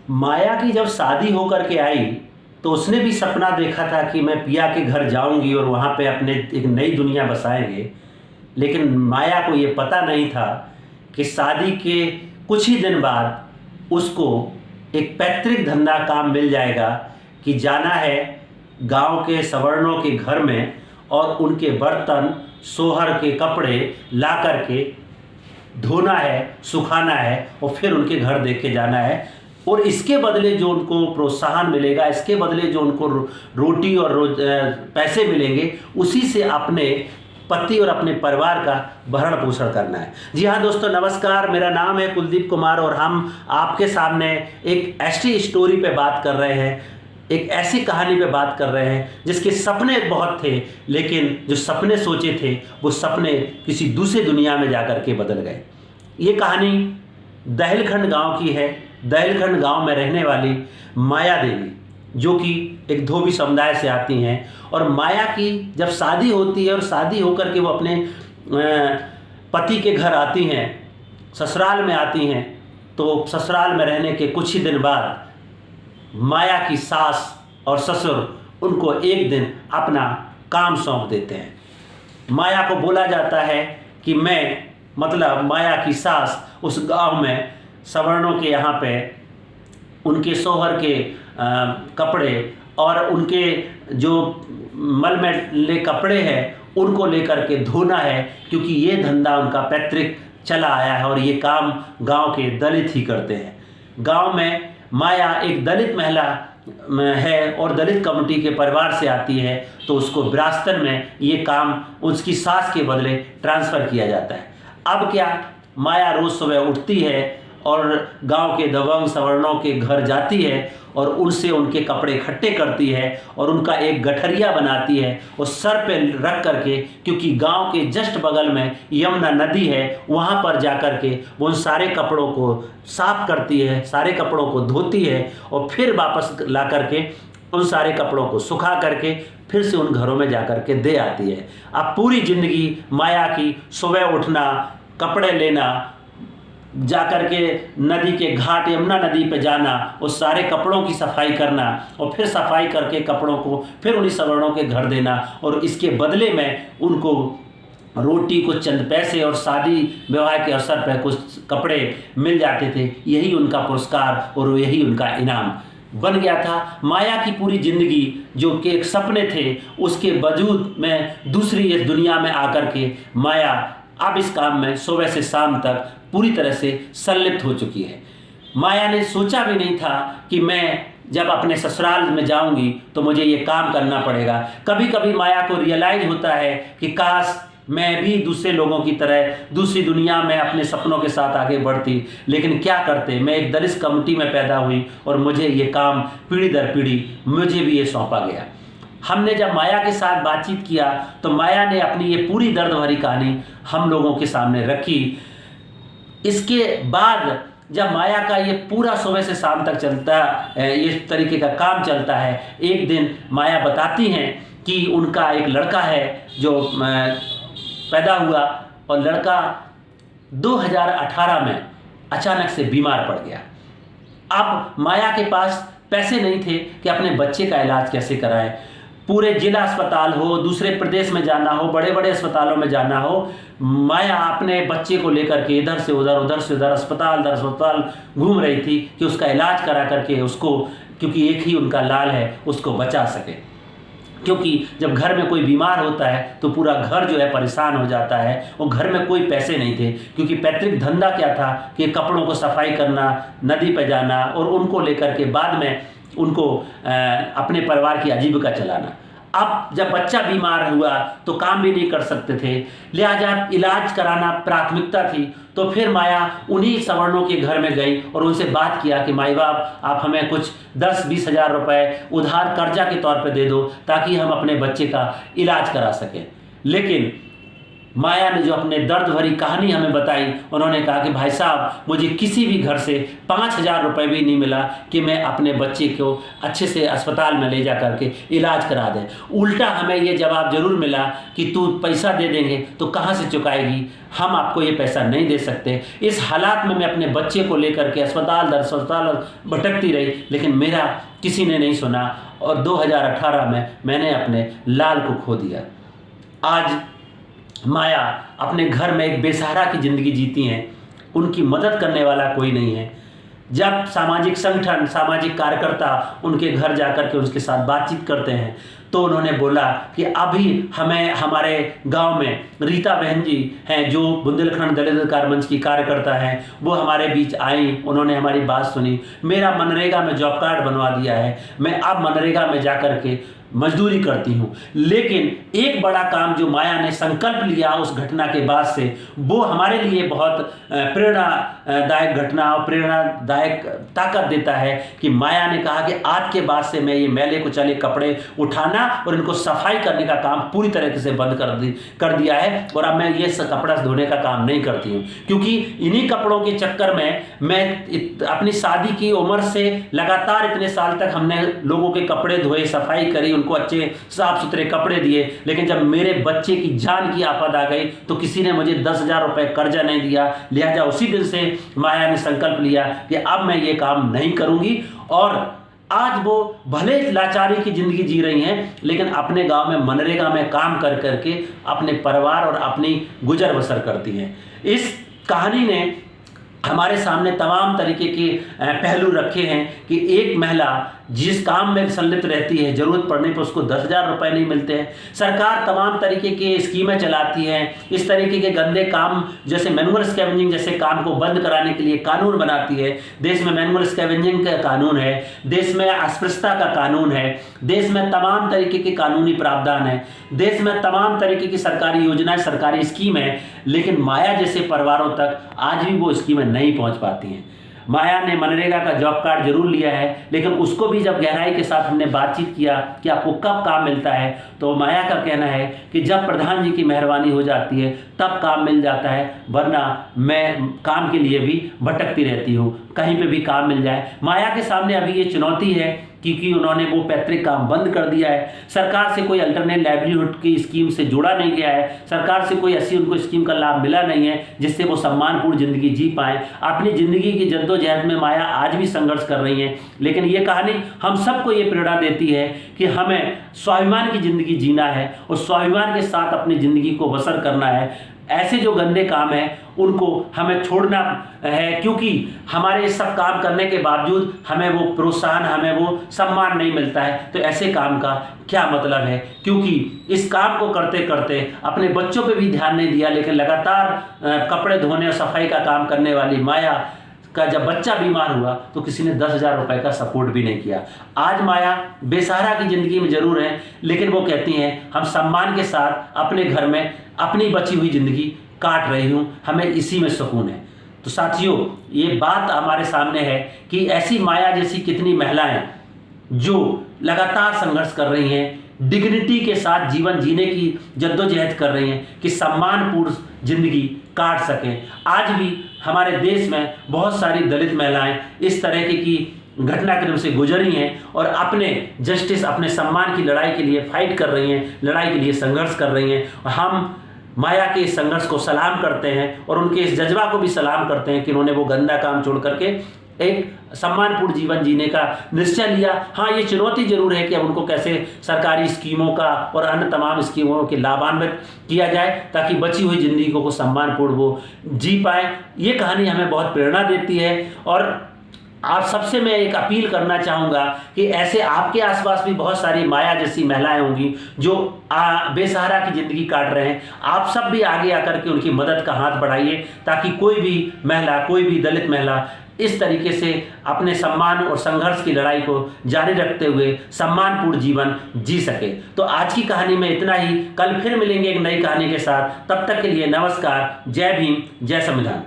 माया की जब शादी होकर के आई तो उसने भी सपना देखा था कि मैं पिया के घर जाऊंगी और वहाँ पे अपने एक नई दुनिया बसाएंगे। लेकिन माया को ये पता नहीं था कि शादी के कुछ ही दिन बाद उसको एक पैतृक धंधा काम मिल जाएगा कि जाना है गांव के सवर्णों के घर में और उनके बर्तन सोहर के कपड़े ला करके धोना है, सुखाना है और फिर उनके घर देख के जाना है। और इसके बदले जो उनको प्रोत्साहन मिलेगा, इसके बदले जो उनको रोटी और पैसे मिलेंगे, उसी से अपने पति और अपने परिवार का भरण पोषण करना है। जी हाँ दोस्तों, नमस्कार। मेरा नाम है कुलदीप कुमार और हम आपके सामने एक ऐसी स्टोरी पे बात कर रहे हैं, एक ऐसी कहानी पे बात कर रहे हैं जिसके सपने बहुत थे, लेकिन जो सपने सोचे थे वो सपने किसी दूसरी दुनिया में जाकर के बदल गए। ये कहानी दहलखंड गांव की है। दहलखंड गांव में रहने वाली माया देवी, जो कि एक धोबी समुदाय से आती हैं, और माया की जब शादी होती है और शादी होकर के वो अपने पति के घर आती हैं, ससुराल में आती हैं, तो ससुराल में रहने के कुछ ही दिन बाद माया की सास और ससुर उनको एक दिन अपना काम सौंप देते हैं। माया को बोला जाता है कि माया की सास उस गांव में सवर्णों के यहाँ पे उनके सोहर के कपड़े और उनके जो मलमैले कपड़े हैं उनको लेकर के धोना है, क्योंकि ये धंधा उनका पैतृक चला आया है और ये काम गांव के दलित ही करते हैं। गांव में माया एक दलित महिला है और दलित कम्युनिटी के परिवार से आती है, तो उसको विरासत में ये काम उसकी सास के बदले ट्रांसफ़र किया जाता है। अब क्या, माया रोज़ सुबह उठती है और गांव के दबंग सवर्णों के घर जाती है और उनसे उनके कपड़े इकट्ठे करती है और उनका एक गठरिया बनाती है और सर पे रख करके, क्योंकि गांव के जस्ट बगल में यमुना नदी है, वहां पर जाकर के वो उन सारे कपड़ों को साफ करती है, सारे कपड़ों को धोती है और फिर वापस ला करके उन सारे कपड़ों को सुखा करके फिर से उन घरों में जाकर के दे आती है। अब पूरी ज़िंदगी माया की सुबह उठना, कपड़े लेना, जाकर के नदी के घाट यमुना नदी पे जाना, उस सारे कपड़ों की सफाई करना और फिर सफाई करके कपड़ों को फिर उन्हीं सवर्णों के घर देना, और इसके बदले में उनको रोटी, कुछ चंद पैसे और शादी विवाह के अवसर पर कुछ कपड़े मिल जाते थे। यही उनका पुरस्कार और यही उनका इनाम बन गया था। माया की पूरी ज़िंदगी जो कि एक सपने थे, उसके वजूद में दूसरी इस दुनिया में आकर के माया अब इस काम में सुबह से शाम तक पूरी तरह से संलिप्त हो चुकी है। माया ने सोचा भी नहीं था कि मैं जब अपने ससुराल में जाऊंगी तो मुझे ये काम करना पड़ेगा। कभी कभी माया को रियलाइज होता है कि काश मैं भी दूसरे लोगों की तरह दूसरी दुनिया में अपने सपनों के साथ आगे बढ़ती, लेकिन क्या करते, मैं एक दलित कम्युनिटी में पैदा हुई और मुझे ये काम पीढ़ी दर पीढ़ी मुझे भी ये सौंपा गया। हमने जब माया के साथ बातचीत किया तो माया ने अपनी ये पूरी दर्द भरी कहानी हम लोगों के सामने रखी। इसके बाद जब माया का ये पूरा सुबह से शाम तक चलता है, इस तरीके का काम चलता है, एक दिन माया बताती हैं कि उनका एक लड़का है जो पैदा हुआ और लड़का 2018 में अचानक से बीमार पड़ गया। अब माया के पास पैसे नहीं थे कि अपने बच्चे का इलाज कैसे कराएं। पूरे जिला अस्पताल हो, दूसरे प्रदेश में जाना हो, बड़े बड़े अस्पतालों में जाना हो, माया अपने बच्चे को लेकर के इधर से उधर, उधर से उधर, अस्पताल दर अस्पताल घूम रही थी कि उसका इलाज करा करके उसको, क्योंकि एक ही उनका लाल है, उसको बचा सके। क्योंकि जब घर में कोई बीमार होता है तो पूरा घर जो है परेशान हो जाता है, और घर में कोई पैसे नहीं थे, क्योंकि पैतृक धंधा क्या था कि कपड़ों को सफाई करना, नदी पर जाना और उनको लेकर के बाद में उनको अपने परिवार की आजीविका चलाना। अब जब बच्चा बीमार हुआ तो काम भी नहीं कर सकते थे, लिहाजा इलाज कराना प्राथमिकता थी। तो फिर माया उन्हीं सवर्णों के घर में गई और उनसे बात किया कि माई बाप, आप हमें कुछ 10-20 हज़ार रुपए उधार कर्जा के तौर पे दे दो ताकि हम अपने बच्चे का इलाज करा सकें। लेकिन माया ने जो अपने दर्द भरी कहानी हमें बताई, उन्होंने कहा कि भाई साहब, मुझे किसी भी घर से 5,000 रुपये भी नहीं मिला कि मैं अपने बच्चे को अच्छे से अस्पताल में ले जा करके इलाज करा दें। उल्टा हमें ये जवाब जरूर मिला कि तू पैसा दे देंगे तो कहाँ से चुकाएगी, हम आपको ये पैसा नहीं दे सकते। इस हालात में मैं अपने बच्चे को लेकर के अस्पताल दर अस्पताल भटकती रही, लेकिन मेरा किसी ने नहीं सुना और 2018 में मैंने अपने लाल को खो दिया। आज माया अपने घर में एक बेसहारा की ज़िंदगी जीती हैं, उनकी मदद करने वाला कोई नहीं है। जब सामाजिक संगठन, सामाजिक कार्यकर्ता उनके घर जाकर के उसके साथ बातचीत करते हैं तो उन्होंने बोला कि अभी हमें हमारे गांव में रीता बहन जी हैं जो बुंदेलखंड दलित अधिकार मंच की कार्यकर्ता हैं, वो हमारे बीच आई, उन्होंने हमारी बात सुनी, मेरा मनरेगा में जॉब कार्ड बनवा दिया है, मैं अब मनरेगा में जाकर के मजदूरी करती हूँ। लेकिन एक बड़ा काम जो माया ने संकल्प लिया उस घटना के बाद से, वो हमारे लिए बहुत प्रेरणादायक घटना और प्रेरणादायक ताकत देता है कि माया ने कहा कि आज के बाद से मैं ये मैले कुचले कपड़े उठाना और इनको सफाई करने का काम पूरी तरीके से बंद कर दिया है और अब मैं ये कपड़ा धोने का काम नहीं करती हूँ, क्योंकि इन्हीं कपड़ों के चक्कर में मैं अपनी शादी की उम्र से लगातार इतने साल तक हमने लोगों के कपड़े धोए, सफाई करी, उनको अच्छे साफ सुथरे कपड़े दिए, लेकिन जब मेरे बच्चे की जान की आफत आ गई तो किसी ने मुझे 10,000 रुपए कर्जा नहीं दिया। लिहाजा उसी दिन से माया ने संकल्प लिया कि अब मैं ये काम नहीं करूंगी और आज वो भले लाचारी की जिंदगी जी रही हैं, लेकिन अपने गांव में मनरेगा में काम कर करके अपने परिवार और अपनी गुजर बसर करती हैं। इस कहानी ने हमारे सामने तमाम तरीके के पहलू रखे हैं कि एक महिला जिस काम में संलिप्त रहती है, जरूरत पड़ने पर उसको 10,000 रुपए नहीं मिलते हैं। सरकार तमाम तरीके के स्कीमें चलाती है, इस तरीके के गंदे काम जैसे मैनुअल स्कैवेंजिंग जैसे काम को बंद कराने के लिए कानून बनाती है। देश में मैनुअल स्कैवेंजिंग का कानून है, देश में अस्पृश्यता का कानून है, देश में तमाम तरीके के कानूनी प्रावधान है, देश में तमाम तरीके की सरकारी योजनाएं, सरकारी स्कीम है, लेकिन माया जैसे परिवारों तक आज भी वो स्कीमें नहीं पहुंच पाती हैं। माया ने मनरेगा का जॉब कार्ड जरूर लिया है, लेकिन उसको भी जब गहराई के साथ हमने बातचीत किया कि आपको कब काम मिलता है, तो माया का कहना है कि जब प्रधान जी की मेहरबानी हो जाती है तब काम मिल जाता है, वरना मैं काम के लिए भी भटकती रहती हूँ, कहीं पे भी काम मिल जाए। माया के सामने अभी ये चुनौती है क्योंकि उन्होंने वो पैतृक काम बंद कर दिया है, सरकार से कोई अल्टरनेट लाइवलीहुड की स्कीम से जुड़ा नहीं गया है, सरकार से कोई ऐसी उनको स्कीम का लाभ मिला नहीं है जिससे वो सम्मानपूर्ण जिंदगी जी पाएं। अपनी जिंदगी की जद्दोजहद में माया आज भी संघर्ष कर रही हैं, लेकिन ये कहानी हम सबको ये प्रेरणा देती है कि हमें स्वाभिमान की जिंदगी जीना है और स्वाभिमान के साथ अपनी जिंदगी को बसर करना है। ऐसे जो गंदे काम हैं उनको हमें छोड़ना है, क्योंकि हमारे सब काम करने के बावजूद हमें वो प्रोत्साहन, हमें वो सम्मान नहीं मिलता है, तो ऐसे काम का क्या मतलब है। क्योंकि इस काम को करते करते अपने बच्चों पे भी ध्यान नहीं दिया, लेकिन लगातार कपड़े धोने और सफाई का काम करने वाली माया का जब बच्चा बीमार हुआ तो किसी ने 10,000 रुपए का सपोर्ट भी नहीं किया। आज माया बेसहारा की जिंदगी में जरूर है, लेकिन वो कहती हैं हम सम्मान के साथ अपने घर में अपनी बची हुई जिंदगी काट रही हूँ, हमें इसी में सुकून है। तो साथियों, ये बात हमारे सामने है कि ऐसी माया जैसी कितनी महिलाएं जो लगातार संघर्ष कर रही हैं, डिग्निटी के साथ जीवन जीने की जद्दोजहद कर रही हैं कि सम्मानपूर्ण जिंदगी काट सकें। आज भी हमारे देश में बहुत सारी दलित महिलाएं इस तरह की घटनाक्रम से गुजरी हैं और अपने जस्टिस, अपने सम्मान की लड़ाई के लिए फाइट कर रही हैं, लड़ाई के लिए संघर्ष कर रही हैं। और हम माया के इस संघर्ष को सलाम करते हैं और उनके इस जज्बा को भी सलाम करते हैं कि उन्होंने वो गंदा काम छोड़ करके एक सम्मानपूर्ण जीवन जीने का निश्चय लिया। हाँ, ये चुनौती जरूर है कि अब उनको कैसे सरकारी स्कीमों का और अन्य तमाम स्कीमों के लाभान्वित किया जाए ताकि बची हुई जिंदगी को सम्मानपूर्ण वो जी पाए। ये कहानी हमें बहुत प्रेरणा देती है और आप सबसे मैं एक अपील करना चाहूँगा कि ऐसे आपके आसपास भी बहुत सारी माया जैसी महिलाएं होंगी जो बेसहारा की ज़िंदगी काट रहे हैं। आप सब भी आगे आकर के उनकी मदद का हाथ बढ़ाइए ताकि कोई भी महिला, कोई भी दलित महिला इस तरीके से अपने सम्मान और संघर्ष की लड़ाई को जारी रखते हुए सम्मानपूर्ण जीवन जी सके। तो आज की कहानी में इतना ही, कल फिर मिलेंगे एक नई कहानी के साथ। तब तक के लिए नमस्कार, जय भीम, जय संविधान।